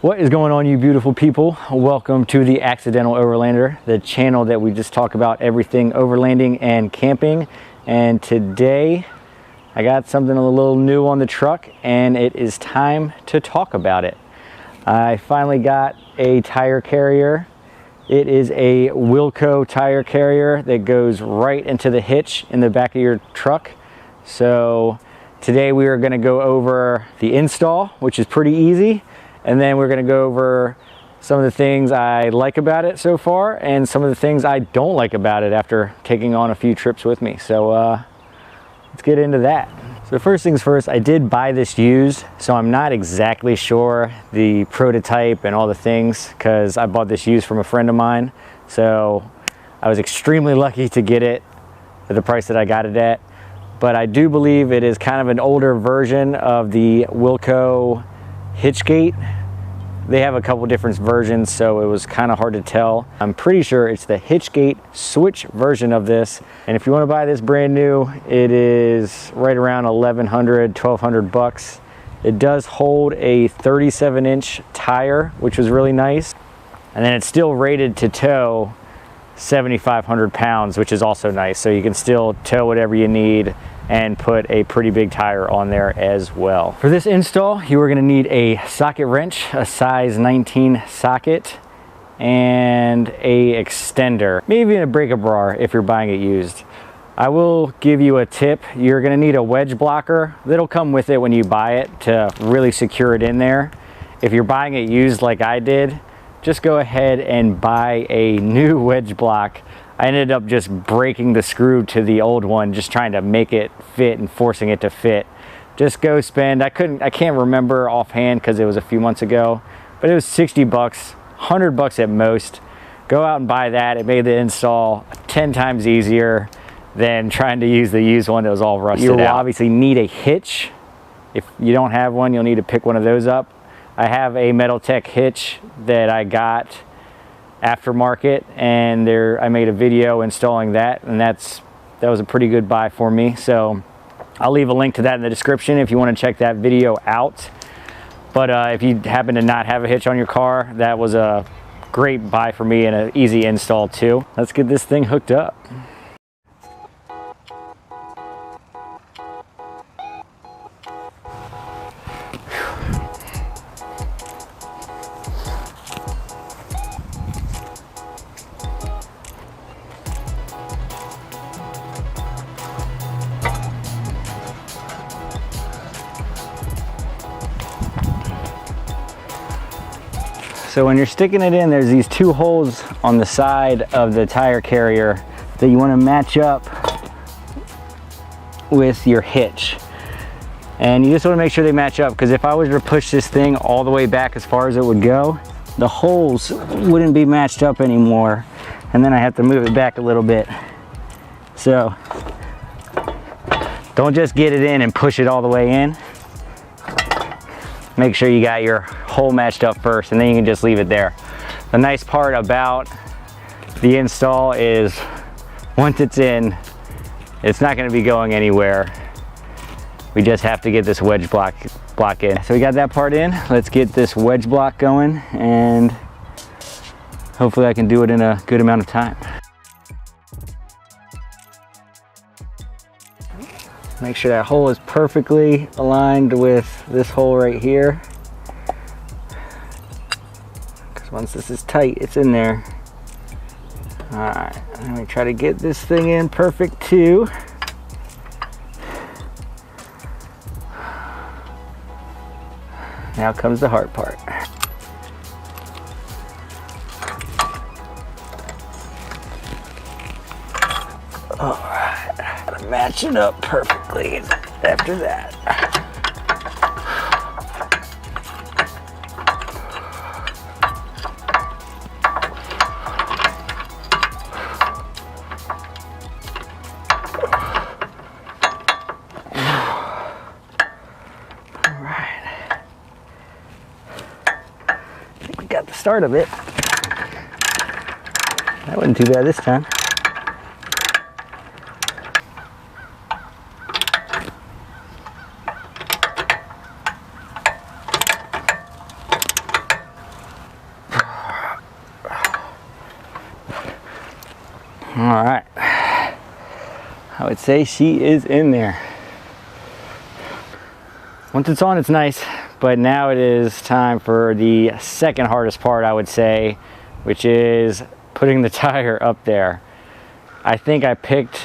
What is going on, you beautiful people? Welcome to the Accidental Overlander, the channel that we just talk about everything overlanding and camping. And today I got something a little new on the truck and it is time to talk about it. I finally got a tire carrier. It is a Wilco tire carrier that goes right into the hitch in the back of your truck. So today we are going to go over the install, which is pretty easy. And then we're going to go over some of the things I like about it so far and some of the things I don't like about it after taking on a few trips with me. So let's get into that. So first things first, I did buy this used, so I'm not exactly sure the prototype and all the things because I bought this used from a friend of mine. So I was extremely lucky to get it at the price that I got it at. But I do believe it is kind of an older version of the Wilco Hitchgate. They have a couple different versions, so it was kind of hard to tell. I'm pretty sure it's the Hitchgate switch version of this. And if you want to buy this brand new, it is right around 1,1200 bucks. It does hold a 37-inch tire, which was really nice. And then it's still rated to tow 7,500 pounds, which is also nice. So you can still tow whatever you need and put a pretty big tire on there as well. For this install, you are going to need a socket wrench, a size 19 socket, and a extender, maybe even a breaker bar if you're buying it used. I will give you a tip. You're going to need a wedge blocker. That'll come with it when you buy it to really secure it in there. If you're buying it used like I did, just go ahead and buy a new wedge block. I ended up just breaking the screw to the old one, just trying to make it fit and forcing it to fit. Just go spend, I can't remember offhand because it was a few months ago, but it was 60 bucks, 100 bucks at most. Go out and buy that. It made the install 10 times easier than trying to use the used one that was all rusted out. You'll obviously need a hitch. If you don't have one, you'll need to pick one of those up. I have a MetalTech hitch that I got aftermarket, and I made a video installing that, and that was a pretty good buy for me. So I'll leave a link to that in the description if you want to check that video out. But if you happen to not have a hitch on your car, that was a great buy for me and an easy install too. Let's get this thing hooked up. So when you're sticking it in, there's these two holes on the side of the tire carrier that you want to match up with your hitch. And you just want to make sure they match up, because if I was to push this thing all the way back as far as it would go, the holes wouldn't be matched up anymore. And then I have to move it back a little bit. So don't just get it in and push it all the way in. Make sure you got your hole matched up first, and then you can just leave it there. The nice part about the install is once it's in, it's not going to be going anywhere. We just have to get this wedge block in. So we got that part in. Let's get this wedge block going, and hopefully I can do it in a good amount of time. Make sure that hole is perfectly aligned with this hole right here. Because once this is tight, it's in there. Alright, let me try to get this thing in perfect too. Now comes the hard part. Alright, match it up perfectly after that. Alright. I think we got the start of it. That wasn't too bad this time. All right, I would say she is in there. Once it's on, it's nice, but now it is time for the second hardest part, I would say, which is putting the tire up there. I think I picked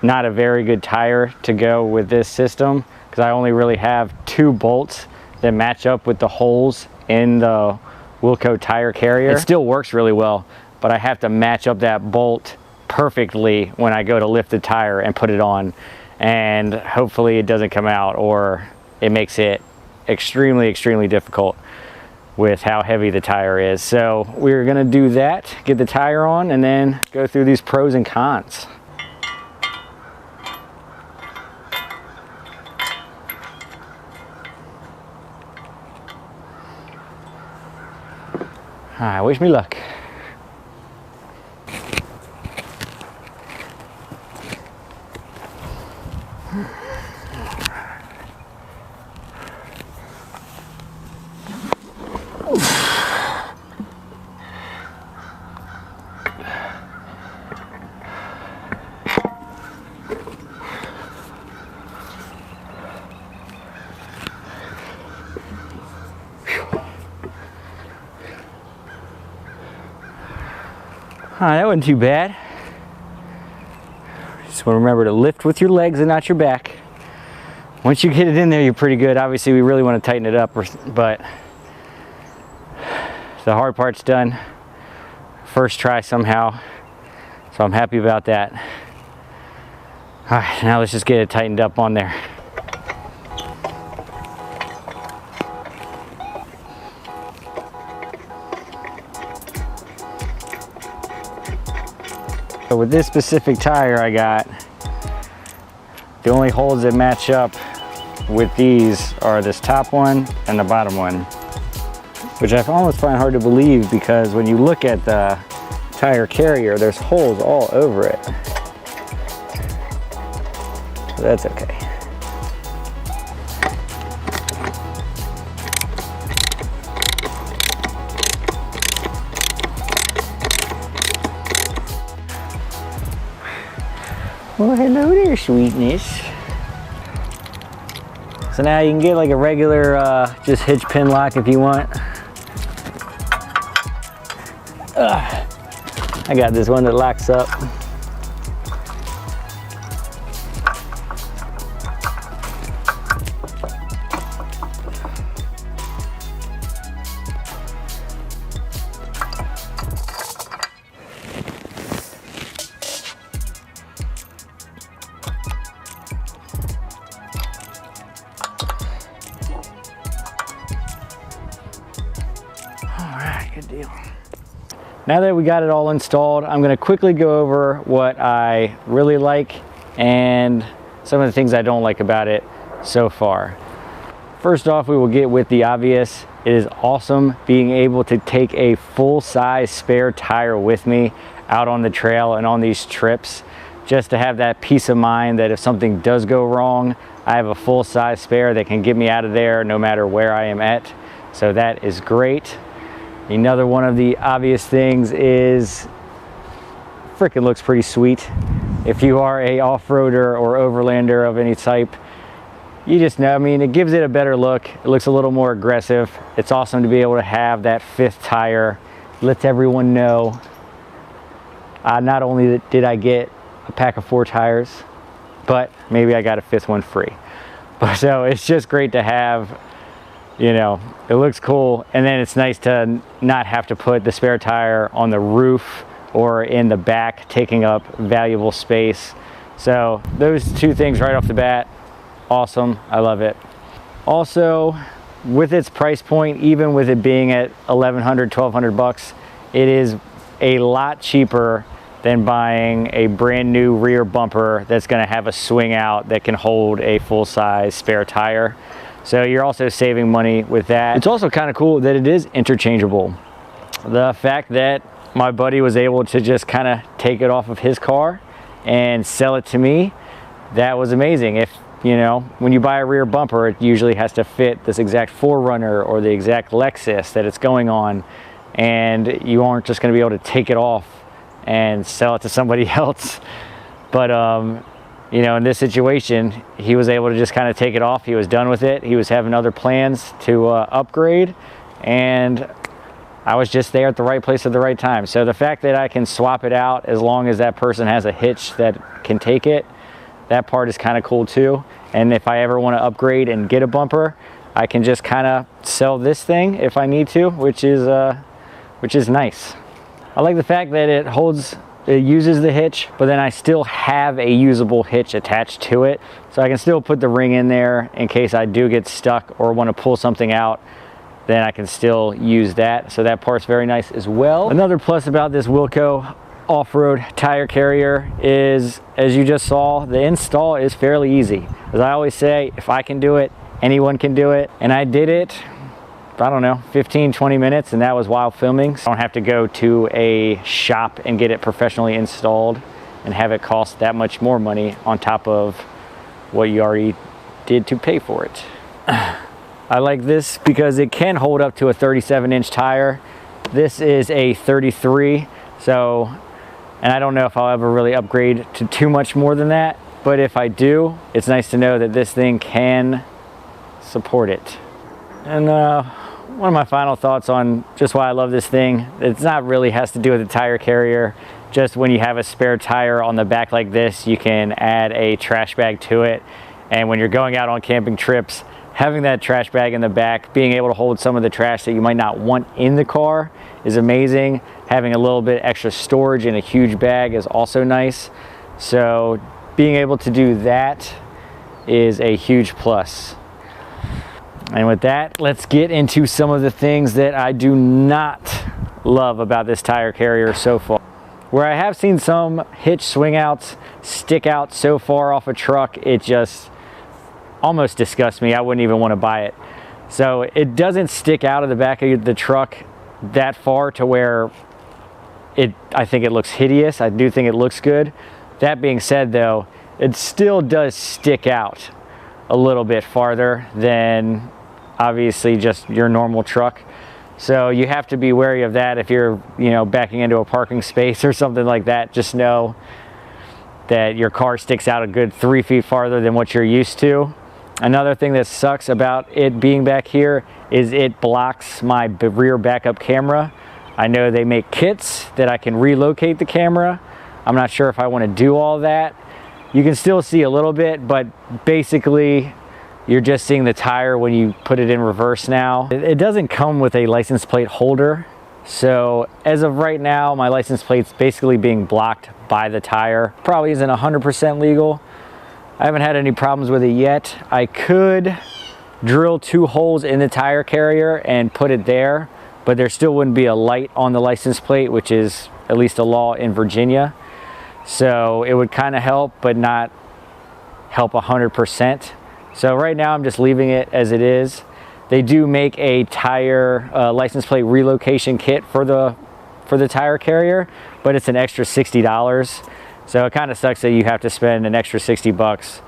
not a very good tire to go with this system because I only really have 2 bolts that match up with the holes in the Wilco tire carrier. It still works really well, but I have to match up that bolt perfectly when I go to lift the tire and put it on, and hopefully it doesn't come out, or it makes it extremely difficult with how heavy the tire is. So we're gonna do that, get the tire on, and then go through these pros and cons. All right, wish me luck. That wasn't too bad. Just want to remember to lift with your legs and not your back. Once you get it in there, you're pretty good. Obviously, we really want to tighten it up, but the hard part's done. First try somehow, so I'm happy about that. All right, now let's just get it tightened up on there. So with this specific tire I got, the only holes that match up with these are this top one and the bottom one, which I almost find hard to believe because when you look at the tire carrier, there's holes all over it. So that's okay. Well, hello there, sweetness. So now you can get like a regular just hitch pin lock if you want. I got this one that locks up. Good deal. Now that we got it all installed, I'm going to quickly go over what I really like and some of the things I don't like about it so far. First off, we will get with the obvious. It is awesome being able to take a full-size spare tire with me out on the trail and on these trips, just to have that peace of mind that if something does go wrong, I have a full-size spare that can get me out of there no matter where I am at. So that is great. Another one of the obvious things is frickin' looks pretty sweet. If you are a off-roader or overlander of any type, you just know, I mean, it gives it a better look. It looks a little more aggressive. It's awesome to be able to have that 5th tire. Let everyone know, not only did I get a pack of 4 tires, but maybe I got a 5th one free. But so it's just great to have. You know, it looks cool, and then it's nice to not have to put the spare tire on the roof or in the back, taking up valuable space. So those 2 things right off the bat, awesome. I love it. Also, with its price point, even with it being at $1,100, $1,200, it is a lot cheaper than buying a brand new rear bumper that's going to have a swing out that can hold a full-size spare tire. So you're also saving money with that. It's also kind of cool that it is interchangeable. The fact that my buddy was able to just kind of take it off of his car and sell it to me, that was amazing. If, you know, when you buy a rear bumper, it usually has to fit this exact 4Runner or the exact Lexus that it's going on, and you aren't just going to be able to take it off and sell it to somebody else. But you know, in this situation, he was able to just kind of take it off. He was done with it. He was having other plans to upgrade, and I was just there at the right place at the right time. So the fact that I can swap it out as long as that person has a hitch that can take it, that part is kind of cool too. And if I ever want to upgrade and get a bumper, I can just kind of sell this thing if I need to, which is nice. I like the fact that it uses the hitch, but then I still have a usable hitch attached to it. So I can still put the ring in there in case I do get stuck or want to pull something out, then I can still use that. So that part's very nice as well. Another plus about this Wilco Offroad tire carrier is, as you just saw, the install is fairly easy. As I always say, if I can do it, anyone can do it. And I did it, I don't know, 15-20 minutes, and that was while filming. So I don't have to go to a shop and get it professionally installed and have it cost that much more money on top of what you already did to pay for it. I like this because it can hold up to a 37-inch tire. This is a 33, so, and I don't know if I'll ever really upgrade to too much more than that, but if I do, it's nice to know that this thing can support it. And one of my final thoughts on just why I love this thing, it's not really has to do with the tire carrier. Just when you have a spare tire on the back like this, you can add a trash bag to it. And when you're going out on camping trips, having that trash bag in the back, being able to hold some of the trash that you might not want in the car is amazing. Having a little bit extra storage in a huge bag is also nice. So being able to do that is a huge plus. And with that, let's get into some of the things that I do not love about this tire carrier so far. Where I have seen some hitch swing outs stick out so far off a truck, it just almost disgusts me. I wouldn't even want to buy it. So it doesn't stick out of the back of the truck that far to where I think it looks hideous. I do think it looks good. That being said though, it still does stick out a little bit farther than obviously just your normal truck. So you have to be wary of that if you're, you know, backing into a parking space or something like that. Just know that your car sticks out a good 3 feet farther than what you're used to. Another thing that sucks about it being back here is it blocks my rear backup camera. I know they make kits that I can relocate the camera. I'm not sure if I want to do all that. You can still see a little bit, but basically you're just seeing the tire when you put it in reverse now. It doesn't come with a license plate holder. So as of right now, my license plate's basically being blocked by the tire. Probably isn't 100% legal. I haven't had any problems with it yet. I could drill 2 holes in the tire carrier and put it there, but there still wouldn't be a light on the license plate, which is at least a law in Virginia. So it would kind of help, but not help 100%. So right now I'm just leaving it as it is. They do make a tire license plate relocation kit for the tire carrier, but it's an extra $60. So it kind of sucks that you have to spend an extra 60 bucks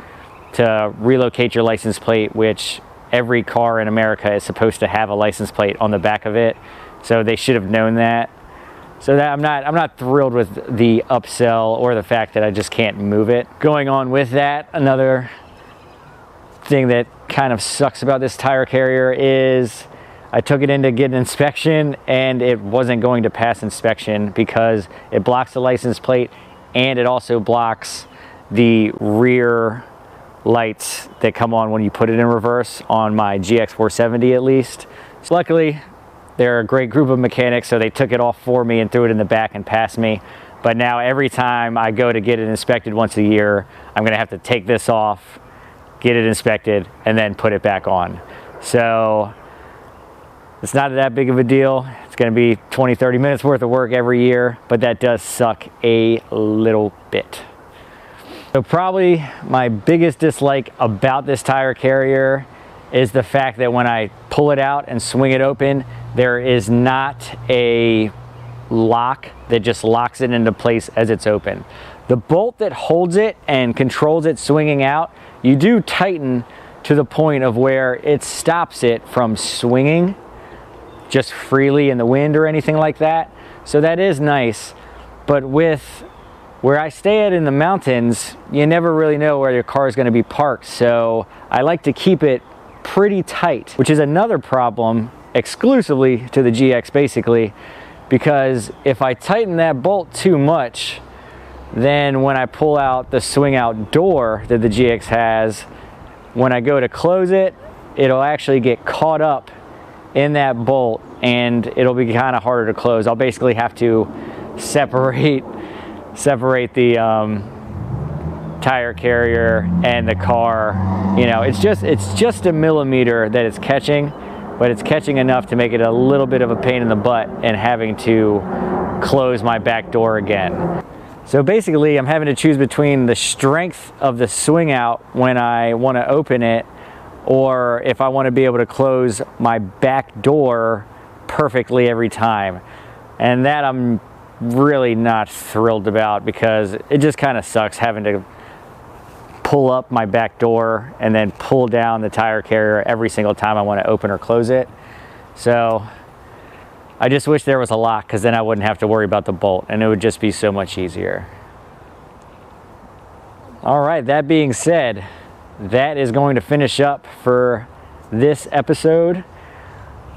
to relocate your license plate, which every car in America is supposed to have a license plate on the back of it. So they should have known that. So that I'm not thrilled with the upsell or the fact that I just can't move it. Going on with that, another thing that kind of sucks about this tire carrier is I took it in to get an inspection and it wasn't going to pass inspection because it blocks the license plate and it also blocks the rear lights that come on when you put it in reverse on my GX470 at least. So luckily they're a great group of mechanics, so they took it off for me and threw it in the back and passed me. But now every time I go to get it inspected once a year, I'm gonna have to take this off, get it inspected, and then put it back on. So it's not that big of a deal. It's gonna be 20-30 minutes worth of work every year, but that does suck a little bit. So probably my biggest dislike about this tire carrier is the fact that when I pull it out and swing it open, there is not a lock that just locks it into place as it's open. The bolt that holds it and controls it swinging out, you do tighten to the point of where it stops it from swinging just freely in the wind or anything like that. So that is nice, But with where I stay at in the mountains, you never really know where your car is going to be parked. So I like to keep it pretty tight, which is another problem exclusively to the GX basically, because if I tighten that bolt too much, then when I pull out the swing out door that the GX has, when I go to close it, it'll actually get caught up in that bolt and it'll be kind of harder to close. I'll basically have to separate the tire carrier and the car. You know, it's just a millimeter that it's catching, but it's catching enough to make it a little bit of a pain in the butt and having to close my back door again. So basically I'm having to choose between the strength of the swing out when I want to open it, or if I want to be able to close my back door perfectly every time. And that I'm really not thrilled about, because it just kind of sucks having to pull up my back door and then pull down the tire carrier every single time I want to open or close it. So I just wish there was a lock, because then I wouldn't have to worry about the bolt and it would just be so much easier. All right, that being said, that is going to finish up for this episode.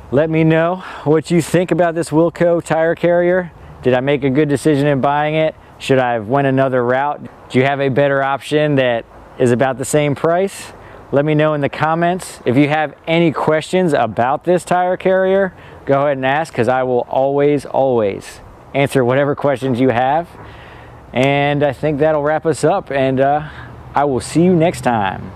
Let me know what you think about this Wilco tire carrier. Did I make a good decision in buying it? Should I have went another route? Do you have a better option that is about the same price? Let me know in the comments. If you have any questions about this tire carrier, go ahead and ask, because I will always answer whatever questions you have. And I think that'll wrap us up, and I will see you next time.